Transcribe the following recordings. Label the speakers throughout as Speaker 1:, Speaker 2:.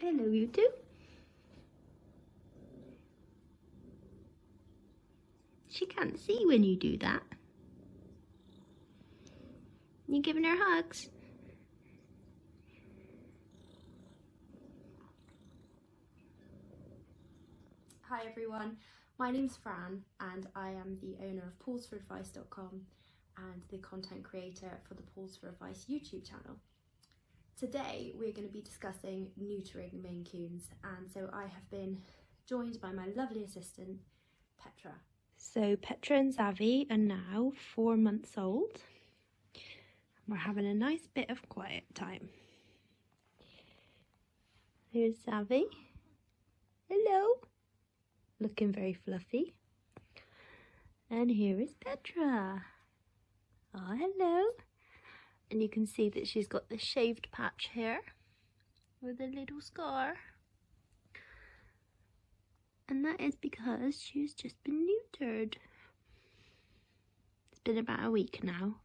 Speaker 1: Hello, you two. She can't see when you do that. You giving her hugs?
Speaker 2: Hi everyone, my name's Fran and I am the owner of pawsforadvice.com and the content creator for the Paws for Advice YouTube channel. Today we're going to be discussing neutering Maine Coons, and so I have been joined by my lovely assistant Petra.
Speaker 1: So Petra and Zavi are now 4 months old. We're having a nice bit of quiet time. Here's Zavi. Hello. Looking very fluffy. And here is Petra. Oh, hello. And you can see that she's got the shaved patch here with a little scar. And that is because she's just been neutered. It's been about a week now,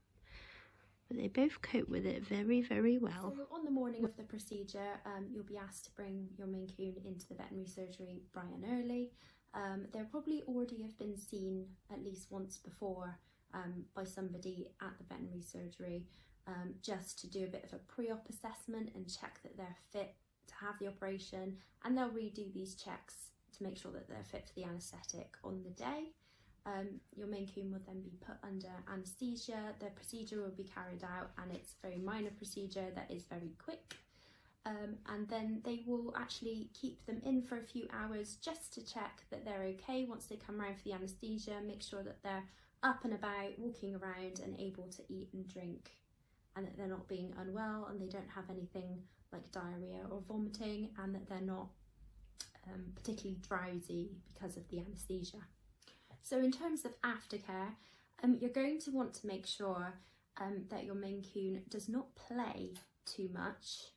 Speaker 1: but they both cope with it very, very well.
Speaker 2: So on the morning of the procedure, you'll be asked to bring your Maine Coon into the veterinary surgery bright and early. They'll probably already have been seen at least once before by somebody at the veterinary surgery, just to do a bit of a pre-op assessment and check that they're fit to have the operation, and they'll redo these checks to make sure that they're fit for the anaesthetic on the day. Your Maine Coon will then be put under anaesthesia. The procedure will be carried out, and it's a very minor procedure that is very quick. And then they will actually keep them in for a few hours just to check that they're okay once they come around for the anaesthesia, make sure that they're up and about, walking around and able to eat and drink, and that they're not being unwell and they don't have anything like diarrhea or vomiting, and that they're not particularly drowsy because of the anaesthesia. So in terms of aftercare, you're going to want to make sure that your Maine Coon does not play too much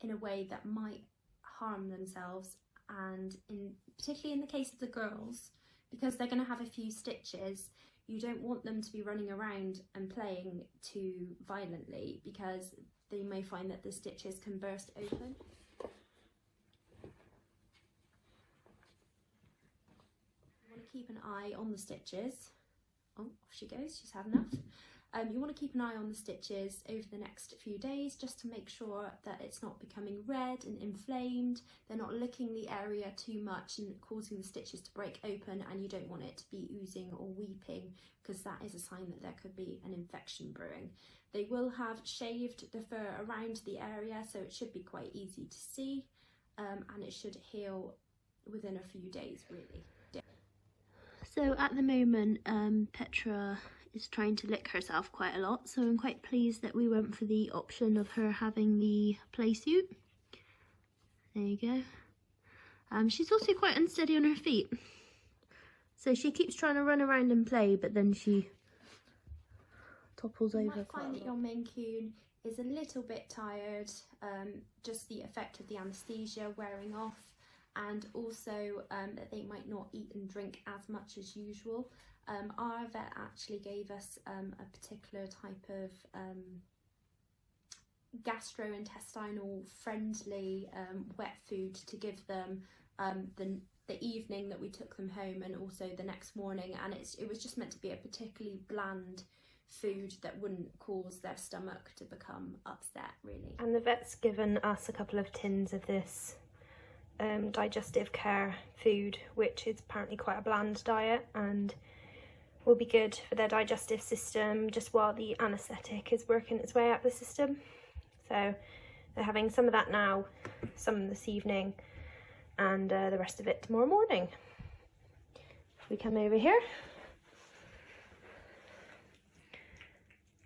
Speaker 2: in a way that might harm themselves, and particularly in the case of the girls, because they're going to have a few stitches, you don't want them to be running around and playing too violently, because they may find that the stitches can burst open. You want to keep an eye on the stitches. Oh, off she goes, she's had enough. You want to keep an eye on the stitches over the next few days, just to make sure that it's not becoming red and inflamed, they're not licking the area too much and causing the stitches to break open, and you don't want it to be oozing or weeping, because that is a sign that there could be an infection brewing. They will have shaved the fur around the area, so it should be quite easy to see, and it should heal within a few days, really.
Speaker 1: So at the moment, Petra is trying to lick herself quite a lot, so I'm quite pleased that we went for the option of her having the play suit. There you go. She's also quite unsteady on her feet, so she keeps trying to run around and play, but then she topples over.
Speaker 2: You might find that your Maine Coon is a little bit tired, just the effect of the anaesthesia wearing off, and also that they might not eat and drink as much as usual. Our vet actually gave us a particular type of gastrointestinal friendly wet food to give them the evening that we took them home, and also the next morning, and it was just meant to be a particularly bland food that wouldn't cause their stomach to become upset, really.
Speaker 1: And the vet's given us a couple of tins of this digestive care food, which is apparently quite a bland diet and will be good for their digestive system just while the anaesthetic is working its way up the system. So they're having some of that now, some this evening, and the rest of it tomorrow morning. If we come over here,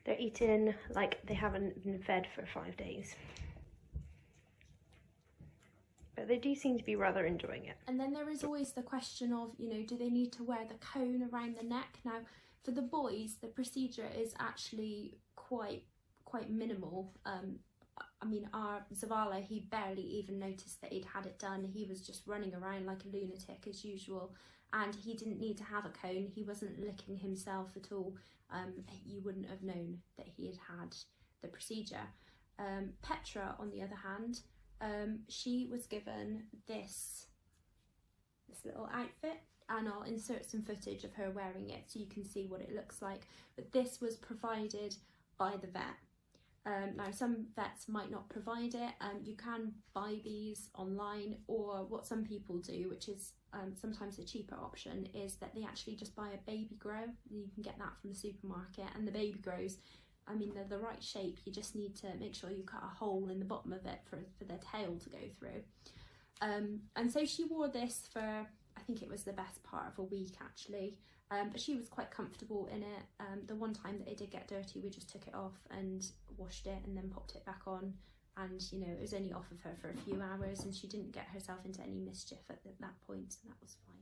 Speaker 1: they're eating like they haven't been fed for 5 days. But they do seem to be rather enjoying it.
Speaker 2: And then there is always the question of, you know, do they need to wear the cone around the neck? Now, for the boys, the procedure is actually quite minimal. I mean, our Zavala, he barely even noticed that he'd had it done. He was just running around like a lunatic as usual, and he didn't need to have a cone. He wasn't licking himself at all. You wouldn't have known that he had had the procedure. Petra, on the other hand, she was given this little outfit, and I'll insert some footage of her wearing it so you can see what it looks like. But this was provided by the vet. Now some vets might not provide it. You can buy these online, or what some people do, which is sometimes a cheaper option, is that they actually just buy a baby grow. You can get that from the supermarket, and the baby grows, I mean, they're the right shape. You just need to make sure you cut a hole in the bottom of it for their tail to go through. And so she wore this for, I think it was the best part of a week actually, but she was quite comfortable in it. The one time that it did get dirty, we just took it off and washed it and then popped it back on, and you know, it was only off of her for a few hours, and she didn't get herself into any mischief at that point, so that was fine.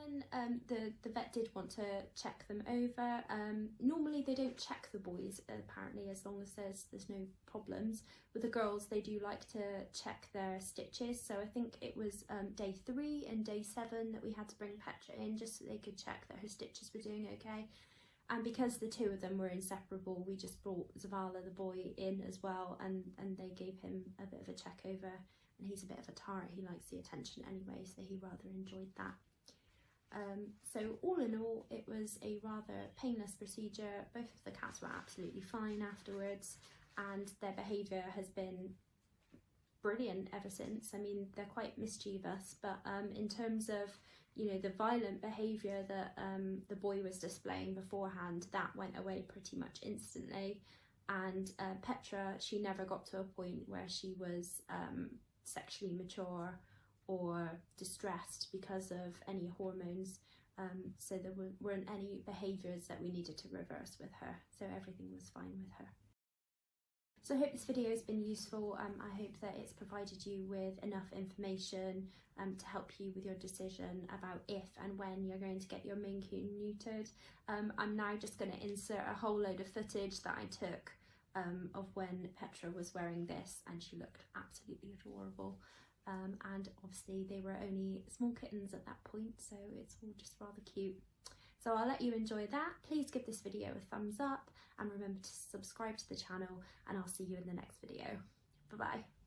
Speaker 2: And then the vet did want to check them over. Normally they don't check the boys, apparently, as long as there's no problems. With the girls, they do like to check their stitches, so I think it was day 3 and day 7 that we had to bring Petra in, just so they could check that her stitches were doing okay. And because the two of them were inseparable, we just brought Zavala, the boy, in as well, and they gave him a bit of a check over, and he's a bit of a tart, he likes the attention anyway, so he rather enjoyed that. So all in all, it was a rather painless procedure. Both of the cats were absolutely fine afterwards, and their behaviour has been brilliant ever since. I mean, they're quite mischievous, but in terms of, you know, the violent behaviour that the boy was displaying beforehand, that went away pretty much instantly. And Petra, she never got to a point where she was sexually mature or distressed because of any hormones, so there weren't any behaviours that we needed to reverse with her, so everything was fine with her. So I hope this video has been useful. I hope that it's provided you with enough information to help you with your decision about if and when you're going to get your Maine Coon neutered. I'm now just going to insert a whole load of footage that I took of when Petra was wearing this, and she looked absolutely adorable. And obviously they were only small kittens at that point, so it's all just rather cute. So I'll let you enjoy that. Please give this video a thumbs up and remember to subscribe to the channel, and I'll see you in the next video. Bye bye.